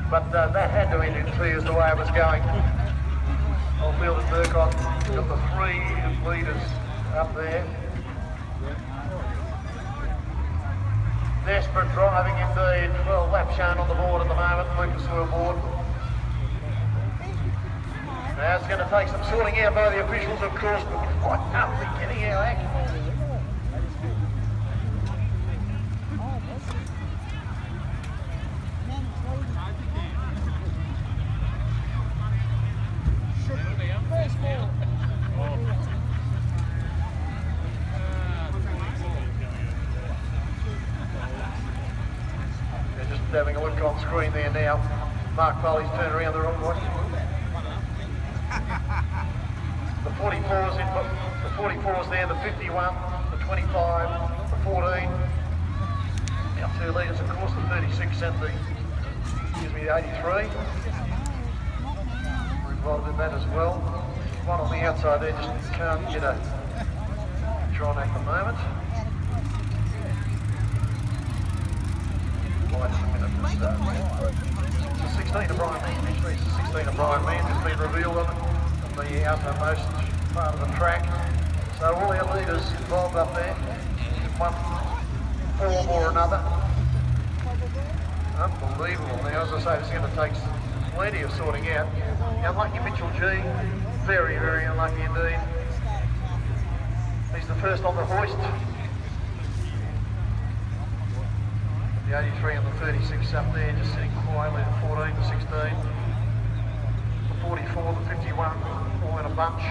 But that had to end in tears the way it was going. Archerfield and Burcott got the 3 leaders up there. Desperate driving indeed. 12 laps shown on the board at the moment. Lucas were aboard. Now it's going to take some sorting out by the officials, of course, but quite nothing getting our act. They're just having a look on screen there now. Mark Foley's turned around the wrong way. The 44's in, the 44's there, the 51, the 25, the 14. Our 2 leaders, of course, the 36 and the, the 83. We're involved in that as well. One on the outside there, just can't get a drawn at the moment. Lights a minute to start. It's the 16 of Brian Mann, actually. It's the 16 of Brian Mann has been revealed on the outermost part of the track. So all our leaders involved up there in one form or another. Unbelievable. Now, as I say, it's going to take plenty of sorting out. The unlucky Mitchell G, very, very unlucky indeed. He's the first on the hoist. The 83 and the 36 up there, just sitting quietly at 14 to 16. The 44, the 51, all in a bunch.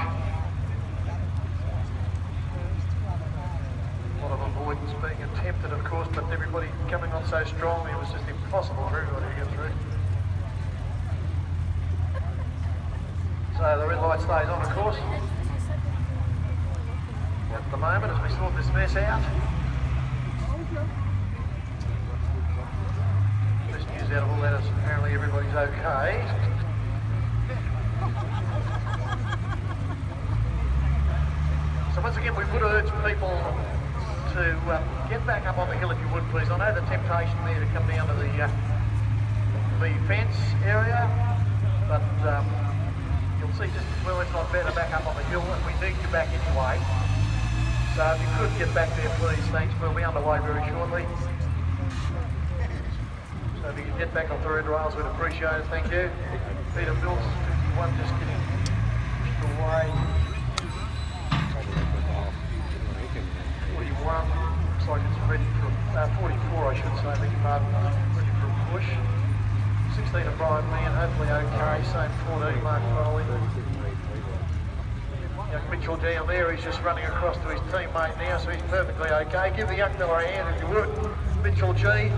A lot of avoidance being attempted, of course, but everybody coming on so strongly, it was just impossible for everybody to get through. So the red light stays on, of course. At the moment, as we sort this mess out. Best news out of all that is apparently everybody's okay. So once again, we would urge people to get back up on the hill if you would, please. I know the temptation there to come down to the fence area, but you'll see just as well, if not better, back up on the hill, and we need you back anyway. So if you could get back there, please, thanks. We'll be underway very shortly. So if you could get back off the red rails, we'd appreciate it. Thank you. Peter Mills, 51, just getting pushed away. 41, looks like it's ready for, 44 I should say, beg your pardon, ready for a push. 16 of Brian Mann, hopefully okay, same 14, Mark Foley. Young Mitchell down there, he's just running across to his teammate now, so he's perfectly okay. Give the young fella a hand if you would. Mitchell G,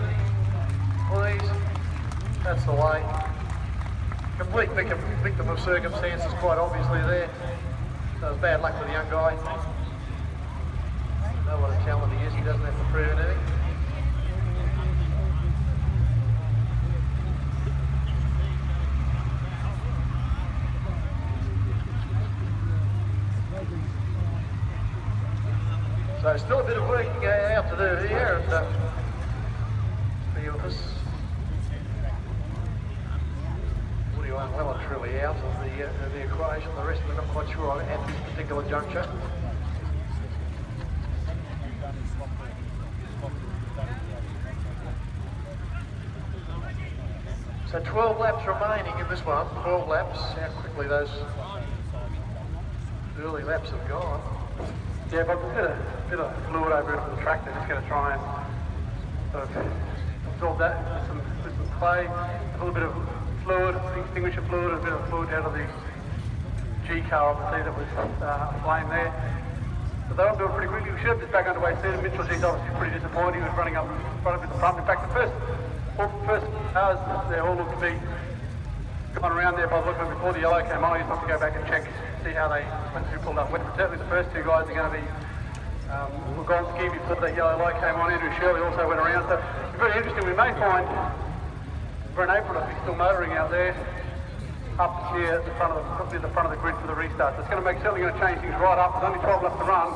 please. That's the way. Complete victim of circumstances, quite obviously there. That was bad luck for the young guy. You know what a talent he is, he doesn't have to prove anything. So still a bit of working out to do here, and few of us. 41 well and truly out of the equation. The rest we're not quite sure at this particular juncture. So 12 laps remaining in this one, 12 laps. How quickly those early laps have gone. Yeah, but we've got a bit of fluid over into the track. They're just going to try and sort of absorb that with some clay, a little bit of fluid, extinguisher fluid, a bit of fluid out of the G car, obviously, that was flying there. But they were doing pretty quickly. We should have just back underway soon. Mitchell G's obviously pretty disappointed. He was running up at the front. In fact, the first cars, they all looked to be going around there by the look of it before the yellow came on. He's got to go back and check, see how they went through, pulled up. Certainly the first two guys are going to be Wagonski before the yellow light came on. Andrew Shirley also went around. So it's very interesting. We may find for an April to be still motoring out there up here at the front of the grid for the restart. So it's going to make, certainly going to change things right up. There's only 12 left to run.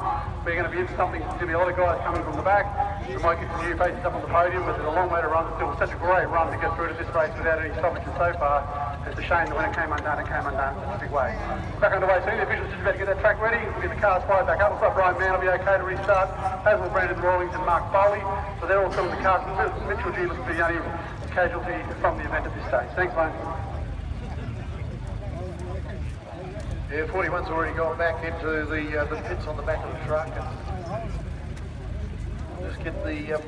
we're going to be into something. There's going to be a lot of guys coming from the back. We might get some new faces up on the podium, but there's a long way to run. It's still such a great run to get through to this race without any stoppages so far. It's a shame that when it came undone in such a big way. Back underway soon. The officials just about to get that track ready. We'll get the cars fired back up. Looks like Brian Mann will be okay to restart, as will Brandon Rawlings and Mark Foley. So they're all still in the cars. Mitchell G looks to be the only casualty from the event at this stage. Thanks, mate. Yeah, 41's already gone back into the pits on the back of the truck. And just get the,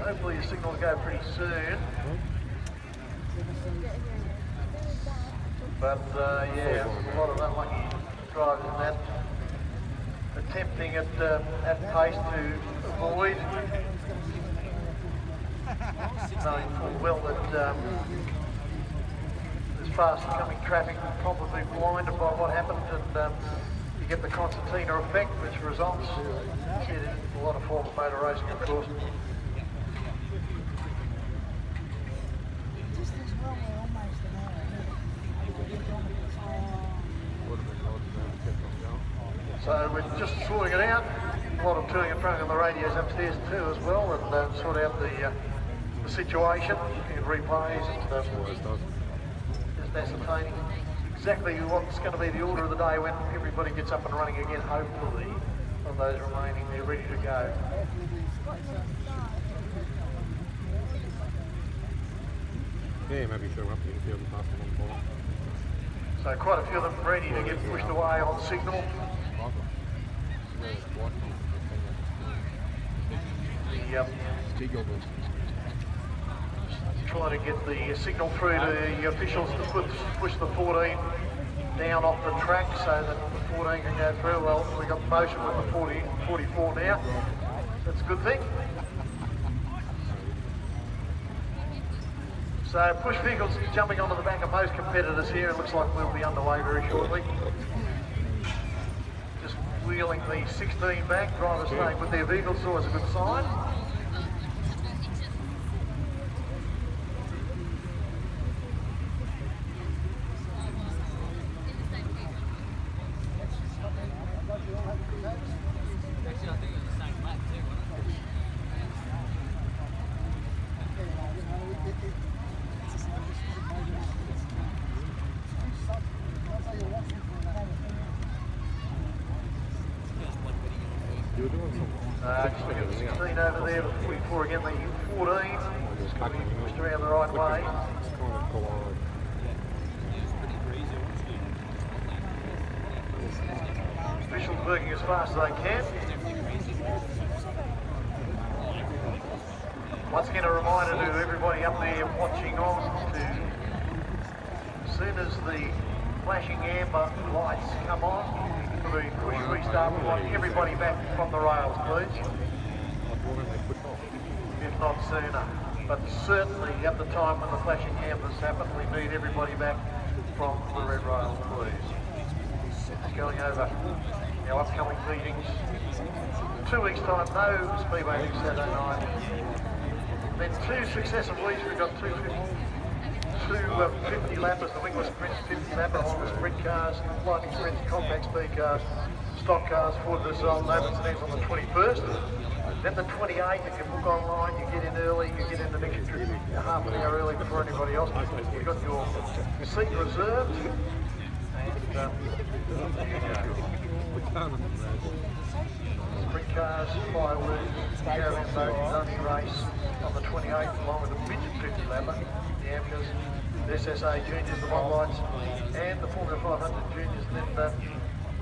hopefully the signal will go pretty soon. But yeah, a lot of unlucky drivers in that, attempting at pace to avoid, knowing full well that fast coming traffic probably blinded by what happened, and you get the concertina effect, which results in a lot of form of motor racing, of course. So we're just sorting it out. A lot of toing and throwing on the radios upstairs too as well, and sort out the situation in replays and ascertaining exactly what's going to be the order of the day when everybody gets up and running again, hopefully, of those remaining, they're ready to go. Yeah, maybe show up the infield and pass them on the ball. So quite a few of them ready to get pushed away on signal. Trying to get the signal through to the officials to push the 14 down off the track so that the 14 can go through. Well, we got motion with the 44 now. That's a good thing. So push vehicles jumping onto the back of most competitors here. It looks like we'll be underway very shortly. Just wheeling the 16 back. Drivers staying with their vehicles is always a good sign. Just looking at the 16 over there, the 44 again, the 14, pushed around the right way. Officials working as fast as they can. Once again, a reminder to everybody up there watching on to, as soon as the flashing amber lights come on, for the push restart, we want everybody back from the rails, please. If not sooner. But certainly at the time when the flashing ambers happen, we need everybody back from the red rails, please. Just going over our upcoming meetings. 2 weeks' time, no Speedway next Saturday night. Then 2 successive weeks, we've got two 50 lappers, the wingless Sprints 50 lapper on the Sprintcars, Lightning Sprints, compact speed cars, stock cars, Ford versus Old Nobles and on the 21st. Then the 28th, if you book online, you get in early, you get in the next trip half an hour early before anybody else. You've got your seat reserved. And Sprint cars, fireworks, caravan boat, only race on the 28th, along with the midget 50 lapper, the Amcas, the SSA Juniors, the One Lights, and the Formula 500 Juniors. And then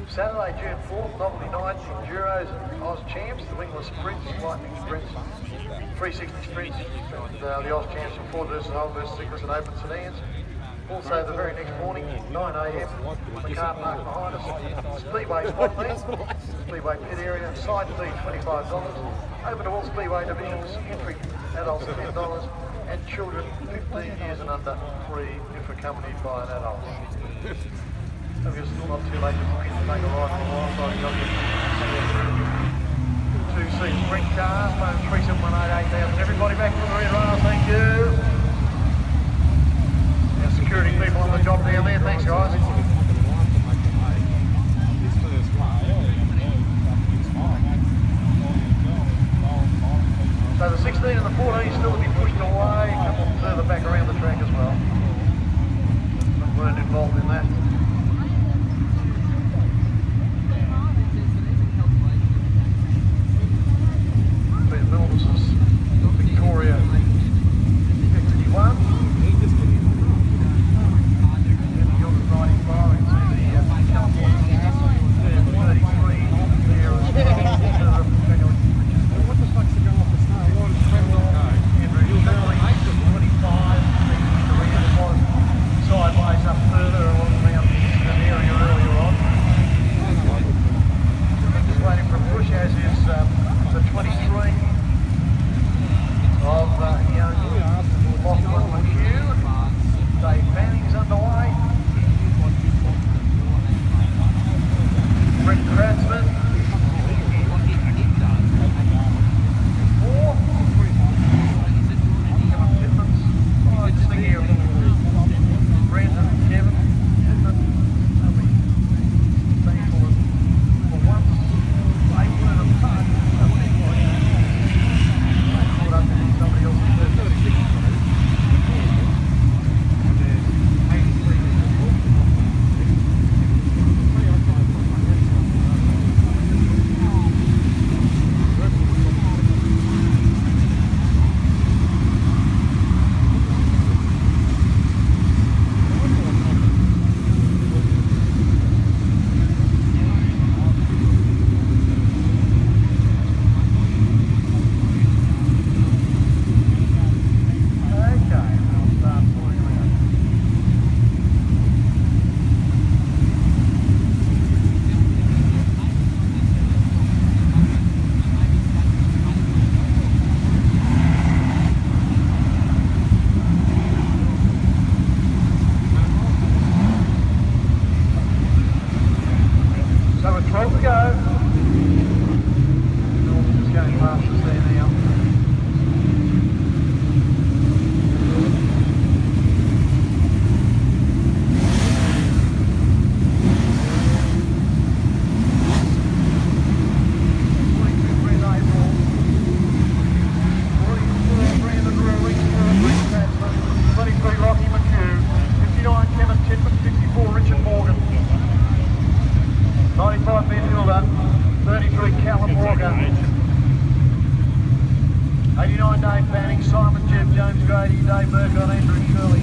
Saturday, June 4th, novelty night, Enduros and Oz Champs, the wingless Sprints, Lightning Sprints, 360 Sprints, and the Oz Champs from Ford versus Old versus Cyclists and Open Sedans. Also, the very next morning, 9 a.m, the car park behind us, Speedway spot there, Speedway pit area, side fee $25, open to all Speedway divisions, entry adults $10, and children 15 years and under free if accompanied by an adult. So it's still not too late to make a ride for a while, so I've got 2C Sprint cars, phone 3718 8000. Everybody back from the red rails, thank you. Security people on the job down there, thanks guys. opportunity still to be pushed away, a couple further back around the track as well. But weren't involved in that. Peter Mills is Victoria 51. Sideways up further along around an area earlier on. Just waiting for a push, as is the 23 of young Lachlan McHugh. Dave Banning's underway. Brett Kratzman. 4. Kevin Pittman's. Oh, just thinking here. Brandon, Kevin, Pittman. They'll be thankful for once. They weren't a part. They caught up in somebody else's 36. So we're 12 to go. Norman's just going past us there now. Midfielder, 33 Callum Walker, 89 Dave Banning, Simon, Jeff, James Grady, Dave Burkott, Andrew Shirley.